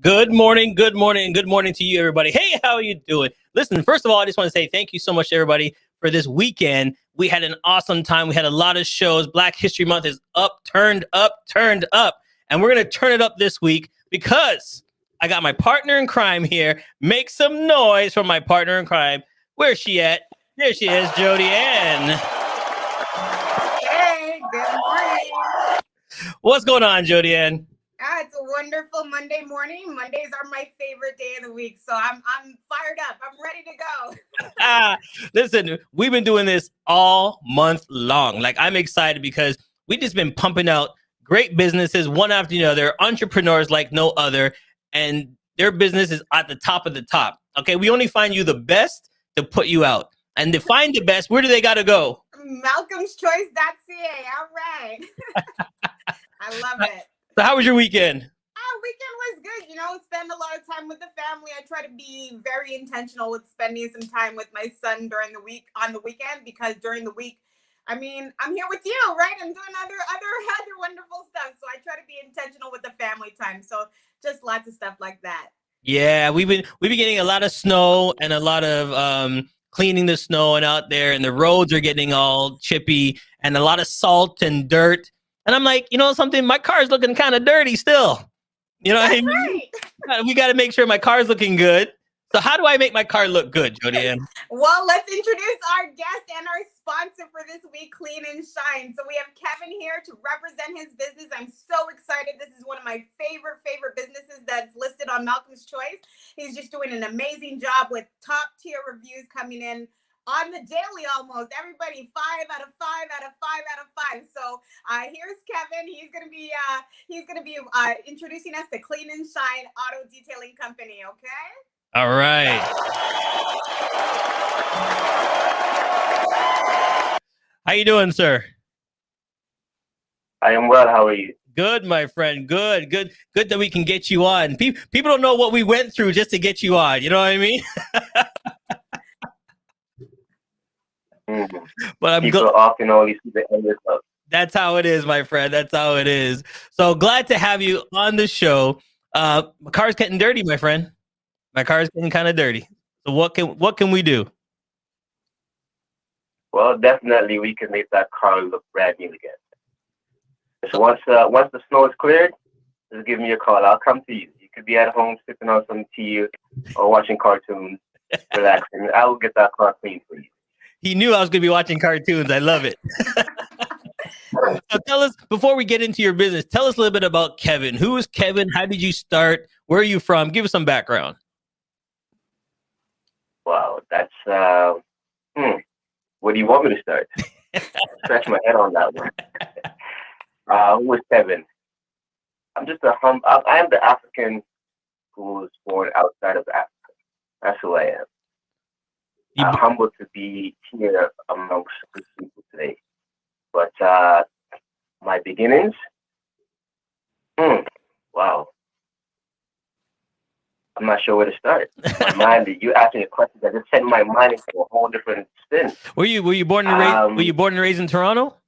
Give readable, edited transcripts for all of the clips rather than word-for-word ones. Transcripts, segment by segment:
Good morning, good morning, good morning to you, everybody. Hey, how are you doing? Listen, first of all, I just want to say thank you so much to everybody for this weekend. We had an awesome time. We had a lot of shows. Black History Month is up, turned up, turned up. And we're going to turn it up this week because I got my partner in crime here. Make some noise for my partner in crime. Where's she at? There she is, Jody Ann. Hey, good morning. What's going on, Jody Ann? It's a wonderful Monday morning. Mondays are my favorite day of the week, so I'm fired up. I'm ready to go. Listen, we've been doing this all month long. Like, I'm excited because we just been pumping out great businesses one after the other, entrepreneurs like no other, and their business is at the top of the top. Okay, we only find you the best to put you out. And to find the best, where do they got to go? MalcolmsChoice.ca. All right. I love it. So how was your weekend? Weekend was good. Spend a lot of time with the family. I try to be very intentional with spending some time with my son during the week on the weekend, because during the week, I'm here with you, right? I'm doing other wonderful stuff. So I try to be intentional with the family time. So just lots of stuff like that. Yeah, we've been getting a lot of snow and a lot of cleaning the snow and out there, and the roads are getting all chippy and a lot of salt and dirt. And I'm like, you know something? My car's looking kind of dirty still. You know what I mean? Right. We got to make sure my car's looking good. So how do I make my car look good, Jody Ann? Well, let's introduce our guest and our sponsor for this week, Clean and Shine. So we have Kevin here to represent his business. I'm so excited. This is one of my favorite businesses that's listed on Malcolm's Choice. He's just doing an amazing job with top tier reviews coming in on the daily almost. Everybody, 5 out of 5 out of 5 out of 5. So here's Kevin. He's gonna be introducing us to Clean and Shine Auto Detailing Company. Okay. All right. How you doing, sir? I am well. How are you? Good, my friend. Good that we can get you on. People don't know what we went through just to get you on. You know what I mean? But I'm people often only see the end result. That's how it is, my friend. That's how it is. So glad to have you on the show. My car's getting dirty, my friend. My car's getting kind of dirty. So what can we do? Well, definitely we can make that car look brand new again. So once the snow is cleared, just give me a call. I'll come to you. You could be at home sipping on some tea or watching cartoons, relaxing. I will get that car clean for you. He knew I was going to be watching cartoons. I love it. So tell us, before we get into your business, tell us a little bit about Kevin. Who is Kevin? How did you start? Where are you from? Give us some background. Wow, that's where do you want me to start? Scratch my head on that one. Who is Kevin? I'm just I am the African who was born outside of Africa. That's who I am. I'm humbled to be here amongst good people today. But my beginnings, wow. I'm not sure where to start. My mind, you asking a question that just sent my mind into a whole different spin. Were you born and raised? Were you born and raised in Toronto?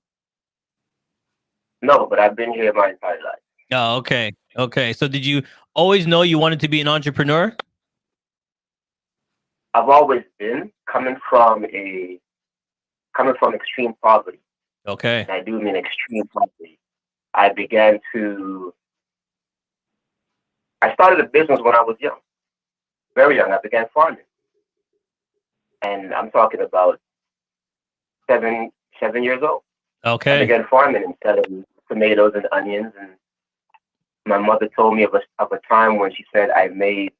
No, but I've been here my entire life. Oh, okay. Okay. So did you always know you wanted to be an entrepreneur? I've always been coming from extreme poverty. Okay. And I do mean extreme poverty. I started a business when I was young, very young. I began farming, and I'm talking about 7 years old. Okay. I began farming and selling tomatoes and onions, and my mother told me of a time when she said I make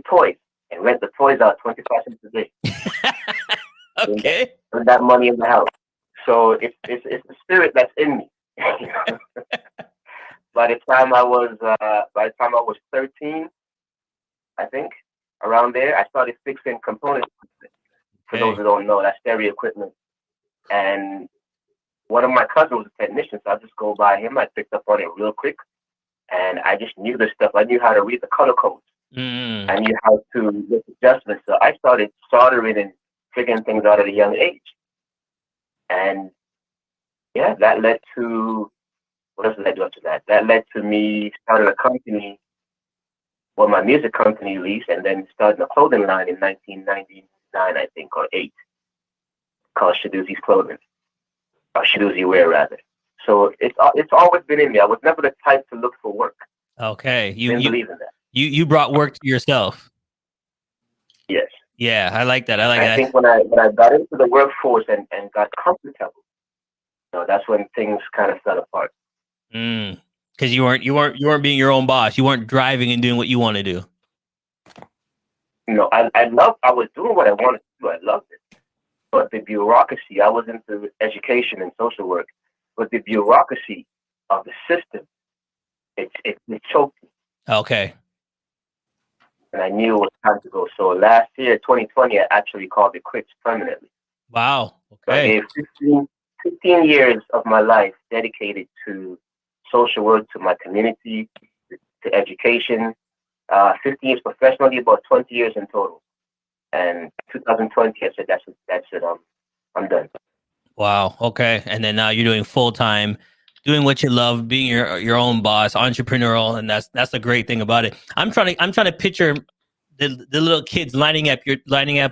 toys and rent the toys out 25 cents a day. Okay. And that money in the house. So it's the spirit that's in me. By the time I was 13, I think, around there, I started fixing components. For those who don't know, that's stereo equipment. And one of my cousins was a technician, so I just go by him. I picked up on it real quick, and I just knew this stuff. I knew how to read the color codes. I knew how to make adjustments. So I started soldering and figuring things out at a young age. And yeah, that led to, what else led up to that? That led to me starting a company well, my music company leased, and then started a clothing line in 1999, I think, or 8, called Shaduzi's Clothing, or Shaduzi Wear, rather. So it's always been in me. I was never the type to look for work. Okay, Didn't believe in that. You brought work to yourself. Yes. Yeah, I like that. I think when I got into the workforce and got comfortable, that's when things kind of fell apart. Because you weren't being your own boss. You weren't driving and doing what you want to do. No, I was doing what I wanted to do. I loved it. But the bureaucracy, I was into education and social work, but the bureaucracy of the system, it choked me. Okay. And I knew it was time to go. So last year, 2020, I actually called it quits permanently. Wow. Okay. So I gave 15 years of my life dedicated to social work, to my community, to education. 15 years professionally, about 20 years in total. And 2020, I said, that's it. I'm done. Wow. Okay. And then now you're doing full time, doing what you love, being your own boss, entrepreneurial, and that's the great thing about it. I'm trying to picture the little kids lining up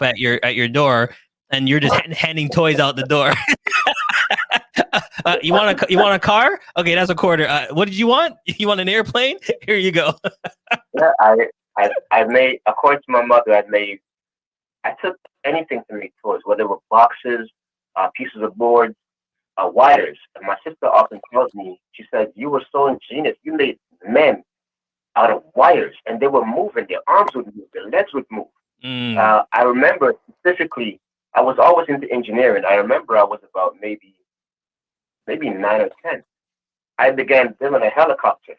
at your door, and you're just handing toys out the door. You want a car? Okay, that's a quarter. What did you want? You want an airplane? Here you go. Yeah, I made, according to my mother, I took anything to make toys, whether it were boxes, pieces of board, wires. And my sister often tells me, she said, you were so ingenious. You made men out of wires, and they were moving. Their arms would move. Their legs would move. I remember specifically, I was always into engineering. I remember I was about maybe 9 or 10. I began building a helicopter.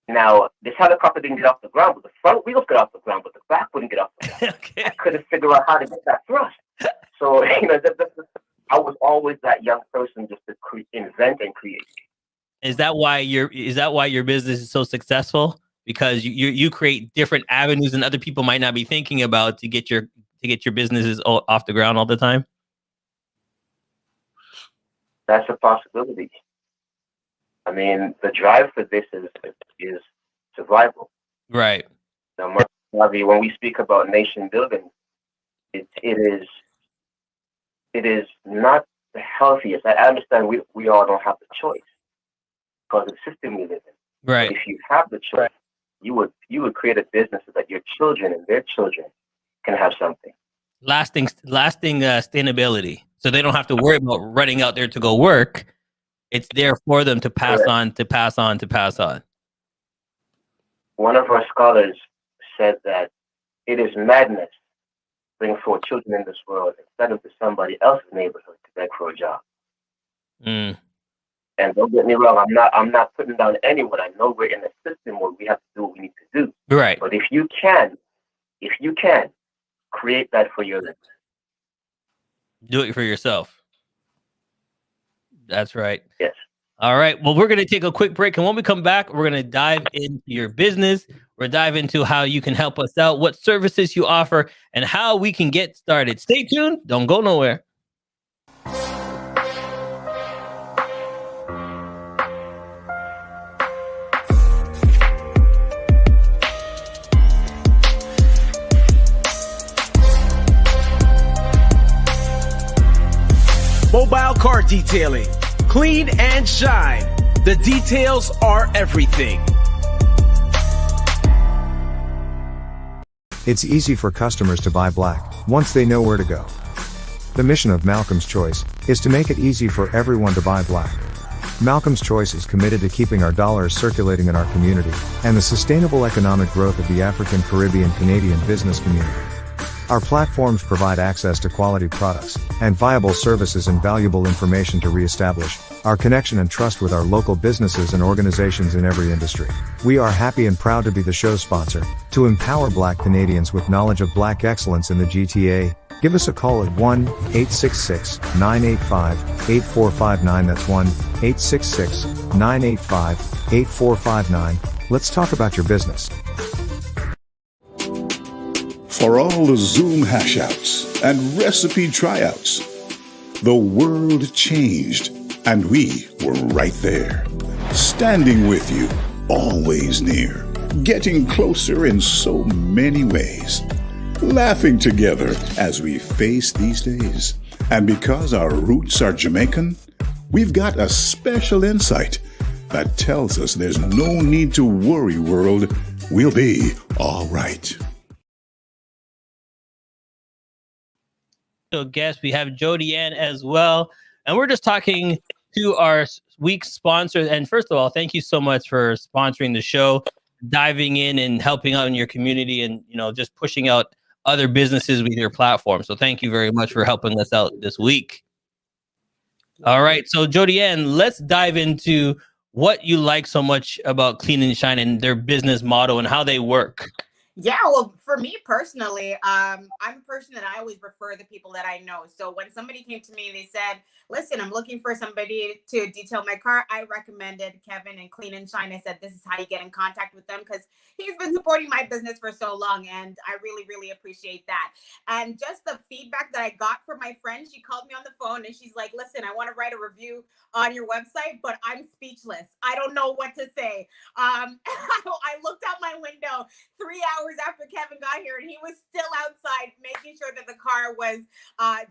Now, this helicopter didn't get off the ground, but the front wheels got off the ground, but the back wouldn't get off the ground. Okay. I couldn't figure out how to get that thrust. So, I was always that young person just to invent and create. Is that why your business is so successful? Because you create different avenues than other people might not be thinking about to get your businesses off the ground all the time? That's a possibility. I mean, the drive for this is survival. Right. Now, when we speak about nation building, it is not the healthiest. I understand we all don't have the choice because of the system we live in. Right. But if you have the choice, you would create a business so that your children and their children can have something. Lasting sustainability. So they don't have to worry about running out there to go work. It's there for them to pass on. One of our scholars said that it is madness to bring forth children in this world and send them to somebody else's neighborhood to beg for a job. And don't get me wrong, I'm not putting down anyone. I know we're in a system where we have to do what we need to do. Right. But if you can create that for your life. Do it for yourself. That's right. Yes. All right. Well, we're going to take a quick break. And when we come back, we're going to dive into your business. We'll dive into how you can help us out, what services you offer, and how we can get started. Stay tuned. Don't go nowhere. Mobile car detailing. Clean and shine. The details are everything. It's easy for customers to buy black once they know where to go. The mission of Malcolm's Choice is to make it easy for everyone to buy black. Malcolm's Choice is committed to keeping our dollars circulating in our community and the sustainable economic growth of the African, Caribbean, Canadian business community. Our platforms provide access to quality products and viable services and valuable information to reestablish our connection and trust with our local businesses and organizations in every industry. We are happy and proud to be the show sponsor to empower Black Canadians with knowledge of Black excellence in the GTA. Give us a call at 1-866-985-8459. That's 1-866-985-8459. Let's talk about your business. For all the Zoom hashouts and recipe tryouts, the world changed, and we were right there, standing with you, always near. getting closer in so many ways, laughing together as we face these days. And because our roots are Jamaican, we've got a special insight that tells us there's no need to worry, world. We'll be all right. So guest, we have Jody Ann as well. And we're just talking to our week's sponsor. And first of all, thank you so much for sponsoring the show, diving in and helping out in your community and, just pushing out other businesses with your platform. So thank you very much for helping us out this week. All right. So Jody Ann, let's dive into what you like so much about Clean and Shine and their business model and how they work. Yeah, well, for me personally, I'm a person that I always refer the people that I know. So when somebody came to me and they said, listen, I'm looking for somebody to detail my car, I recommended Kevin and Clean and Shine. I said, this is how you get in contact with them because he's been supporting my business for so long. And I really, really appreciate that. And just the feedback that I got from my friend, she called me on the phone and she's like, listen, I want to write a review on your website, but I'm speechless. I don't know what to say. I looked out my window 3 hours after Kevin got here and he was still outside making sure that the car was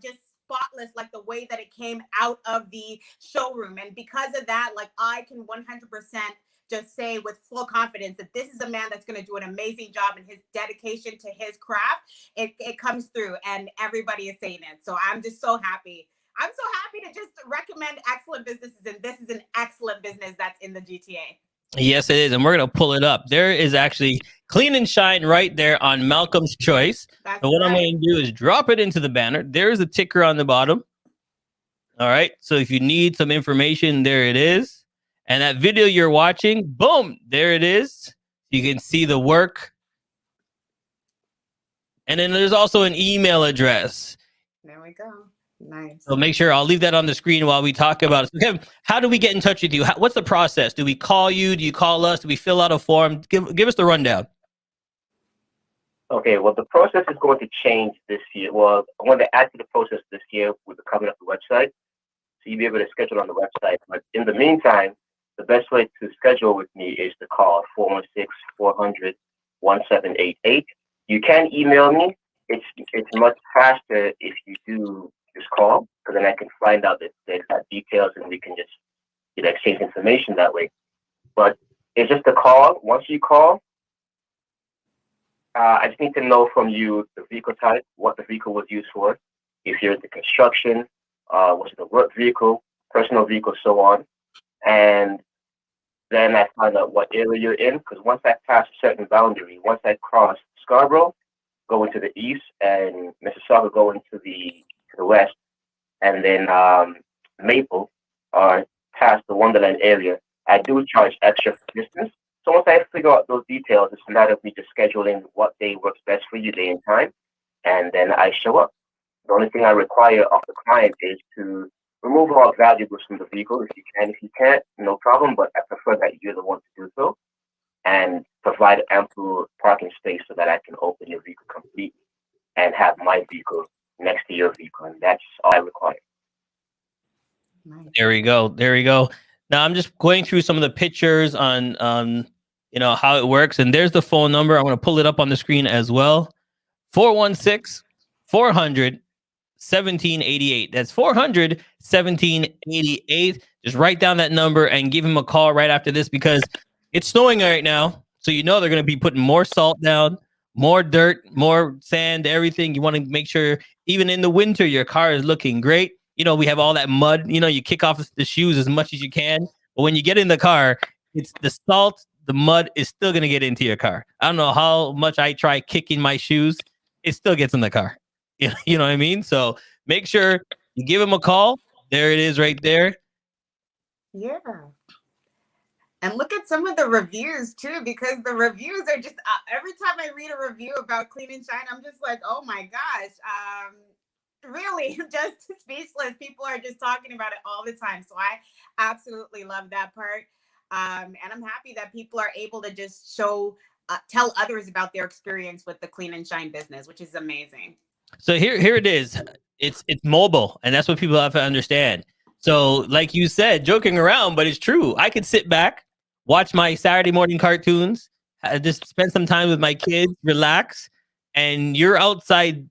just spotless, like the way that it came out of the showroom. And because of that, like I can 100% just say with full confidence that this is a man that's going to do an amazing job, and his dedication to his craft, it comes through and everybody is saying it. So I'm just so happy. I'm so happy to just recommend excellent businesses, and this is an excellent business that's in the GTA. Yes, it is. And we're going to pull it up. There is actually Clean and Shine right there on Malcolm's Choice. That's and what right. I'm going to do is drop it into the banner. There's a ticker on the bottom. All right. So if you need some information, there it is. And that video you're watching, boom, there it is. You can see the work. And then there's also an email address. There we go. Nice. So make sure I'll leave that on the screen while we talk about it. So Kevin, how do we get in touch with you? What's the process? Do we call you? Do you call us? Do we fill out a form? Give us the rundown. Okay, well, the process is going to change this year. Well, I'm going to add to the process this year with the coming up the website. So you'll be able to schedule on the website. But in the meantime, the best way to schedule with me is to call 416-400-1788. You can email me. It's much faster if you do just call, because then I can find out the exact details and we can just exchange information that way. But it's just a call. Once you call, I just need to know from you the vehicle type, what the vehicle was used for. If you're into construction, was it a work vehicle, personal vehicle, so on. And then I find out what area you're in, because once I pass a certain boundary, once I cross Scarborough, go into the east, and Mississauga go into the west, and then Maple or past the Wonderland area, I do charge extra for distance. So once I figure out those details, it's a matter of me just scheduling what day works best for you, day and time, and then I show up. The only thing I require of the client is to remove all valuables from the vehicle if you can. If you can't, no problem, but I prefer that you're the one to do so, and provide ample parking space so that I can open your vehicle completely and have my vehicle next to your vehicle, and that's all I require. Nice. There we go. There we go. Now I'm just going through some of the pictures on how it works, and there's the phone number. I'm going to pull it up on the screen as well. 416-400-1788. That's 400-1788. Just write down that number and give him a call right after this, because it's snowing right now. So they're going to be putting more salt down, more dirt, more sand, everything. You want to make sure even in the winter, your car is looking great. We have all that mud, you kick off the shoes as much as you can. But when you get in the car, it's the salt, the mud is still going to get into your car. I don't know how much I try kicking my shoes. It still gets in the car. You know what I mean? So make sure you give him a call. There it is right there. Yeah. And look at some of the reviews too, because the reviews are just, every time I read a review about Clean and Shine, I'm just like, oh my gosh. Really just speechless. People are just talking about it all the time. So I absolutely love that part. And I'm happy that people are able to just tell others about their experience with the Clean and Shine business, which is amazing. So here it is. It's mobile, and that's what people have to understand. So like you said, joking around, but it's true. I could sit back, watch my Saturday morning cartoons, I just spend some time with my kids, relax, and you're outside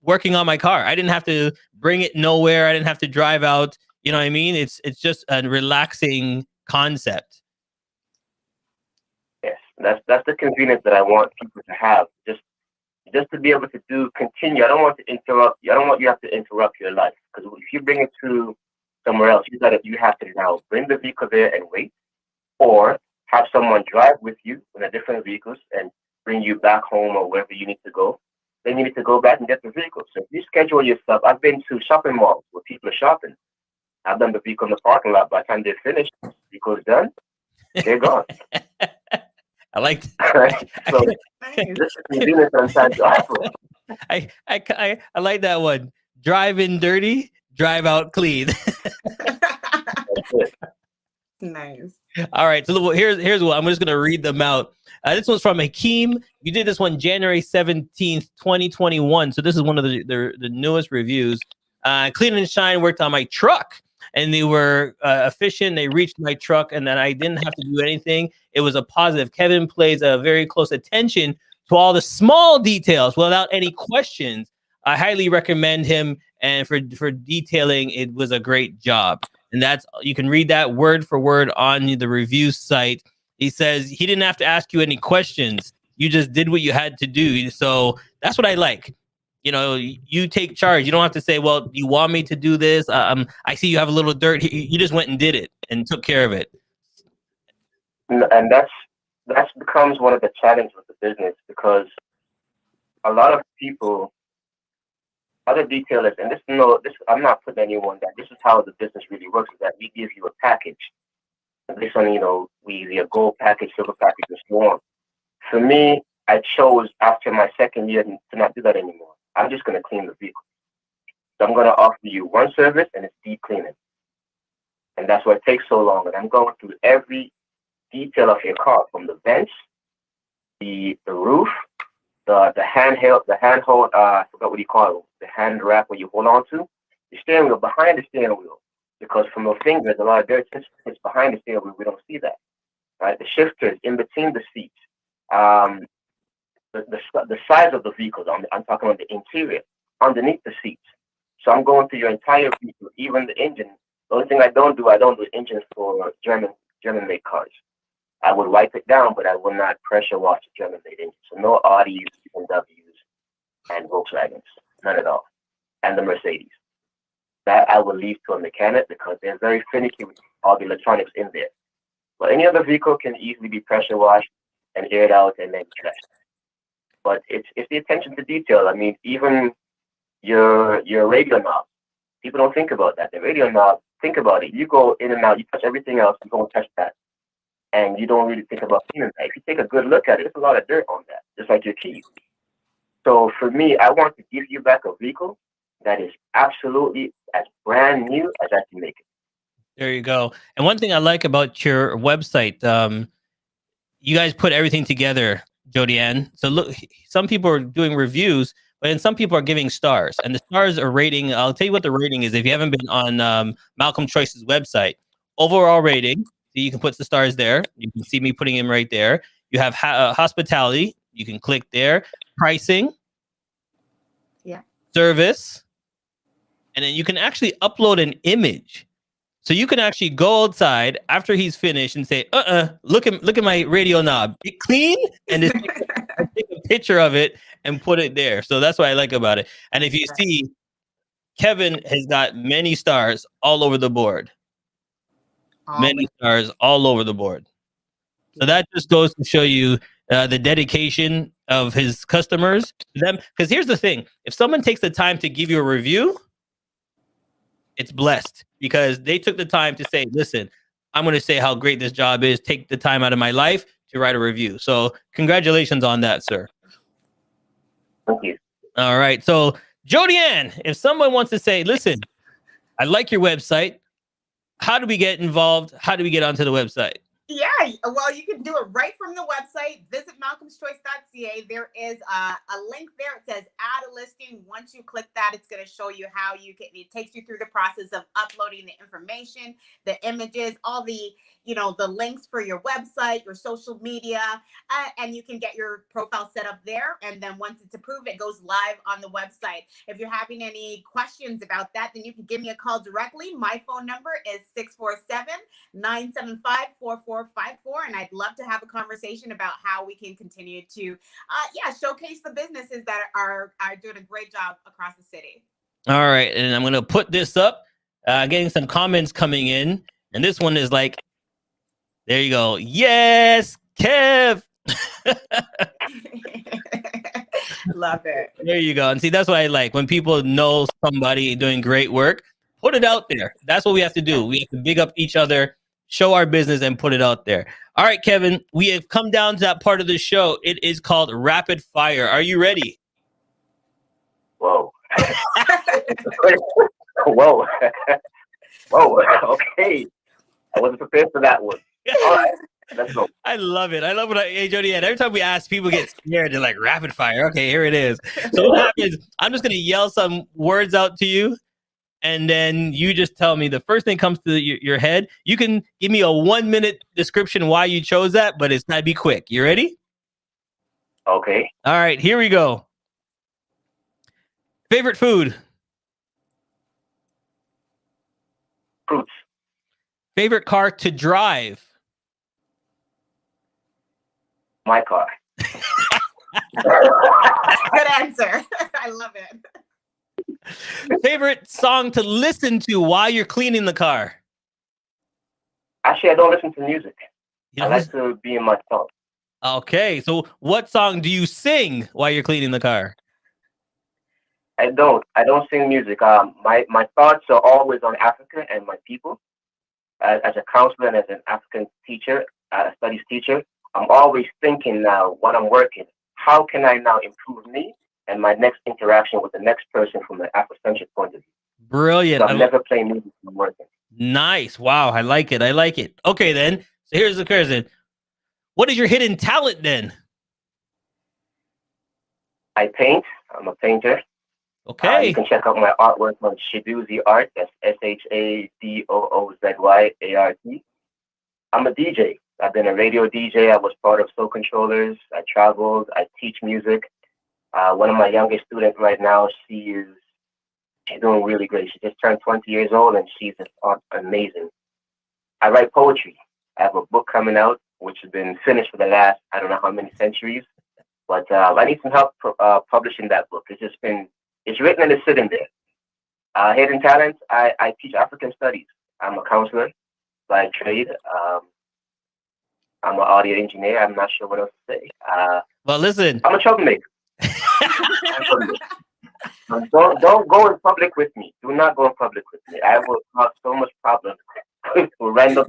working on my car. I didn't have to bring it nowhere. I didn't have to drive out. You know what I mean? It's just a relaxing concept. Yes, that's the convenience that I want people to have. Just to be able to continue. I don't want to interrupt you. I don't want you to have to interrupt your life, because if you bring it to somewhere else, you have to now bring the vehicle there and wait, or have someone drive with you in a different vehicles and bring you back home or wherever you need to go. Then you need to go back and get the vehicle. So if you schedule your stuff, I've been to shopping malls where people are shopping. I've done the vehicle in the parking lot. By the time they're finished, the vehicle is done, they're gone. I like Right? So this is convenience I'm trying to offer. I like that one. Drive in dirty, drive out clean. Nice. All right, so here's what I'm just gonna read them out. This one's from Hakeem. You did this one January 17th, 2021. So this is one of the newest reviews. Clean and Shine worked on my truck, and they were efficient. They reached my truck, and then I didn't have to do anything. It was a positive. Kevin plays a very close attention to all the small details without any questions. I highly recommend him, and for detailing, it was a great job. And you can read that word for word on the review site. He says he didn't have to ask you any questions. You just did what you had to do. So that's what I like. You know, you take charge. You don't have to say, well, you want me to do this? I see you have a little dirt. You just went and did it and took care of it. And that becomes one of the challenges with the business, because a lot of people, other detailers, and I'm not putting anyone that this is how the business really works, is that we give you a package. And this one, we either a gold package, silver package, and so on. For me, I chose after my second year to not do that anymore. I'm just going to clean the vehicle. So I'm going to offer you one service, and it's deep cleaning. And that's why it takes so long. And I'm going through every detail of your car, from the vents, the roof, the handhold, I forgot what you call it, the hand wrap where you hold on to, the steering wheel, behind the steering wheel. Because from your fingers, a lot of dirt is behind the steering wheel. We don't see that, right? The shifters in between the seats, the size of the vehicles. I'm talking about the interior, underneath the seats. So I'm going through your entire vehicle, even the engine. The only thing I don't do engines for German-made cars. I would wipe it down, but I will not pressure wash the German-made engine. So no Audis, BMWs, and Volkswagens, none at all, and the Mercedes. That I will leave to a mechanic, because they're very finicky with all the electronics in there. But any other vehicle can easily be pressure washed and aired out and then trashed. But it's the attention to detail. I mean, even your radio knob. People don't think about that. The radio knob, think about it. You go in and out, you touch everything else, you go and touch that. And you don't really think about cleaning that. If you take a good look at it, there's a lot of dirt on that, just like your keys. So for me, I want to give you back a vehicle that is absolutely as brand new as I can make it. There you go. And one thing I like about your website, you guys put everything together, Jody Ann. So look, some people are doing reviews, but then some people are giving stars. And the stars are rating. I'll tell you what the rating is if you haven't been on Malcolm Choice's website. Overall rating. So you can put the stars there. You can see me putting them right there. You have hospitality. You can click there. Pricing. Yeah. Service. And then you can actually upload an image. So you can actually go outside after he's finished and say, look at my radio knob. It clean? And just take a picture of it and put it there. So that's what I like about it. And if you see, Kevin has got many stars all over the board. Many stars all over the board. So that just goes to show you the dedication of his customers to them. Because here's the thing. If someone takes the time to give you a review, it's blessed, because they took the time to say, listen, I'm going to say how great this job is. Take the time out of my life to write a review. So congratulations on that, sir. Thank you. All right. So Jody Ann, if someone wants to say, listen, I like your website. How do we get involved? How do we get onto the website? Yeah, Yeah, well, you can do it right from the website. Visit malcolmschoice.ca. There is a link there. It says add a listing. Once you click that, it's going to show you how you can, it takes you through the process of uploading the information, the images, all the, the links for your website, your social media, and you can get your profile set up there. And then once it's approved, it goes live on the website. If you're having any questions about that, then you can give me a call directly. My phone number is 647-975-4454. And I'd love to have a conversation about how we can continue to, showcase the businesses that are doing a great job across the city. All right. And I'm going to put this up, getting some comments coming in. And this one is like, there you go. Yes, Kev. Love it. There you go. And see, that's what I like. When people know somebody doing great work, put it out there. That's what we have to do. We have to big up each other, show our business, and put it out there. All right, Kevin, we have come down to that part of the show. It is called Rapid Fire. Are you ready? Whoa. Whoa. Whoa. Okay. I wasn't prepared for that one. All right. Let's go. I love it. I love what Jody, and every time we ask, people get scared. They're like, rapid fire. Okay, here it is. So what happens, I'm just going to yell some words out to you, and then you just tell me the first thing comes to your head. You can give me a 1-minute description why you chose that, but it's got to be quick. You ready? Okay. All right, here we go. Favorite food? Fruits. Favorite car to drive? My car. Good answer. I love it. Favorite song to listen to while you're cleaning the car? Actually, I don't listen to music. You I know, like to be in my thoughts. okay, so what song do you sing while you're cleaning the car? I don't sing music. My thoughts are always on Africa and my people. As a counselor and as an African teacher, studies teacher, I'm always thinking now when I'm working, how can I now improve me and my next interaction with the next person from an Afrocentric point of view? Brilliant. So I'm never playing music when I'm working. Nice. Wow, I like it. I like it. Okay, then. So here's the question. What is your hidden talent then? I paint. I'm a painter. Okay. You can check out my artwork on Shadoozy Art. That's ShaDoozyArt. I'm a DJ. I've been a radio DJ. I was part of Soul Controllers. I traveled. I teach music. One of my youngest students right now, she's doing really great. She just turned 20 years old and she's just amazing. I write poetry. I have a book coming out, which has been finished for the last, I don't know how many centuries. But I need some help publishing that book. It's written and it's sitting there. Hidden talents, I teach African studies. I'm a counselor by trade. I'm an audio engineer. I'm not sure what else to say. Well, listen. I'm a troublemaker. Don't go in public with me. Do not go in public with me. I will cause so much problems with random.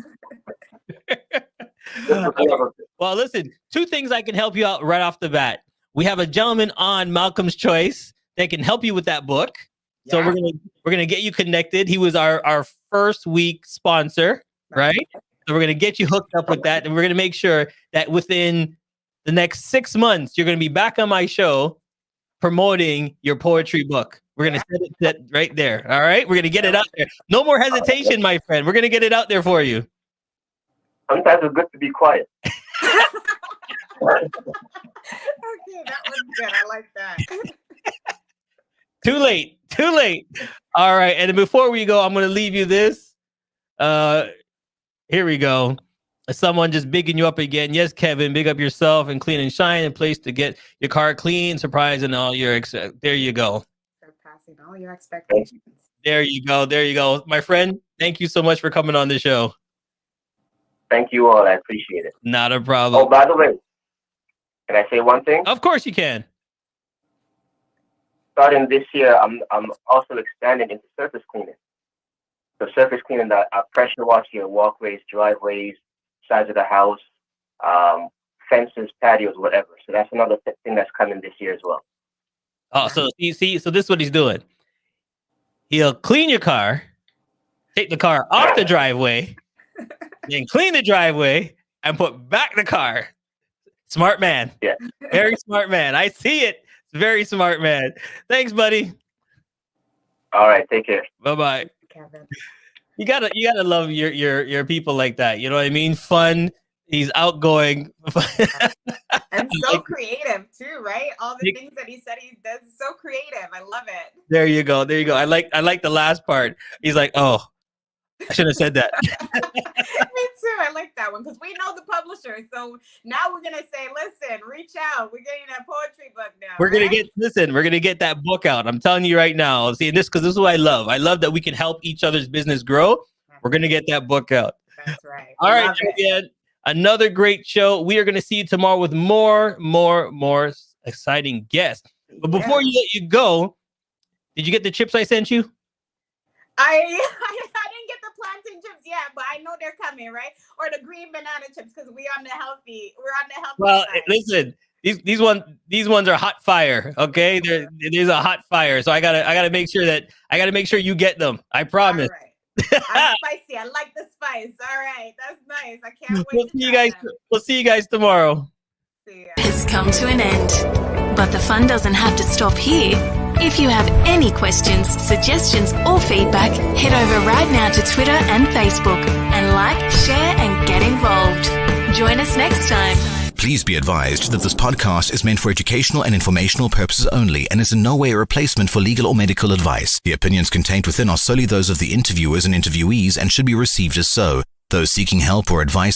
Well, listen. 2 things I can help you out right off the bat. We have a gentleman on Malcolm's Choice that can help you with that book. So Yeah. we're gonna get you connected. He was our first week sponsor, right? So we're gonna get you hooked up with that, and we're gonna make sure that within the next 6 months you're gonna be back on my show promoting your poetry book. We're gonna set it right there. All right, we're gonna get it out there. No more hesitation, my friend. We're gonna get it out there for you. Sometimes it's good to be quiet. Okay, that was good. I like that. Too late. All right, and before we go, I'm gonna leave you this. Here we go. Someone just bigging you up again. Yes, Kevin, big up yourself and Clean and Shine, a place to get your car clean, surprising all your there you go. Surpassing all your expectations. There you go. My friend, thank you so much for coming on the show. Thank you all. I appreciate it. Not a problem. Oh, by the way, can I say one thing? Of course you can. Starting this year, I'm also expanding into surface cleaning. So surface cleaning that pressure wash your walkways, driveways, sides of the house, fences, patios, whatever. So that's another thing that's coming this year as well. Oh, so you see, so this is what he's doing. He'll clean your car, take the car off the driveway, then clean the driveway, and put back the car. Smart man. Yeah. Very smart man. I see it. Very smart man. Thanks, buddy. All right. Take care. Bye-bye. Kevin. You gotta love your people like that. You know what I mean? Fun. He's outgoing. And so creative too, right? All the things that he said he does is so creative. I love it. There you go. I like the last part. He's like, oh, I should have said that. Me too. I like that one because we know the publisher. So now we're gonna say, listen, reach out. We're getting that poetry book now. We're gonna get that book out. I'm telling you right now. See, this because this is what I love. I love that we can help each other's business grow. We're gonna get that book out. That's right. All right, again, another great show. We are gonna see you tomorrow with more exciting guests. But before you let you go, did you get the chips I sent you? I didn't get the plantain chips yet, but I know they're coming, right? Or the green banana chips because we're on the healthy Well, side. listen, these ones are hot fire. Okay, there's a hot fire, so I gotta make sure you get them. I promise. All right. I'm spicy. I like the spice. All right, that's nice. I can't wait. We'll see you guys tomorrow. See ya. Has come to an end. But the fun doesn't have to stop here. If you have any questions, suggestions, or feedback, head over right now to Twitter and Facebook and like, share, and get involved. Join us next time. Please be advised that this podcast is meant for educational and informational purposes only and is in no way a replacement for legal or medical advice. The opinions contained within are solely those of the interviewers and interviewees and should be received as so. Those seeking help or advice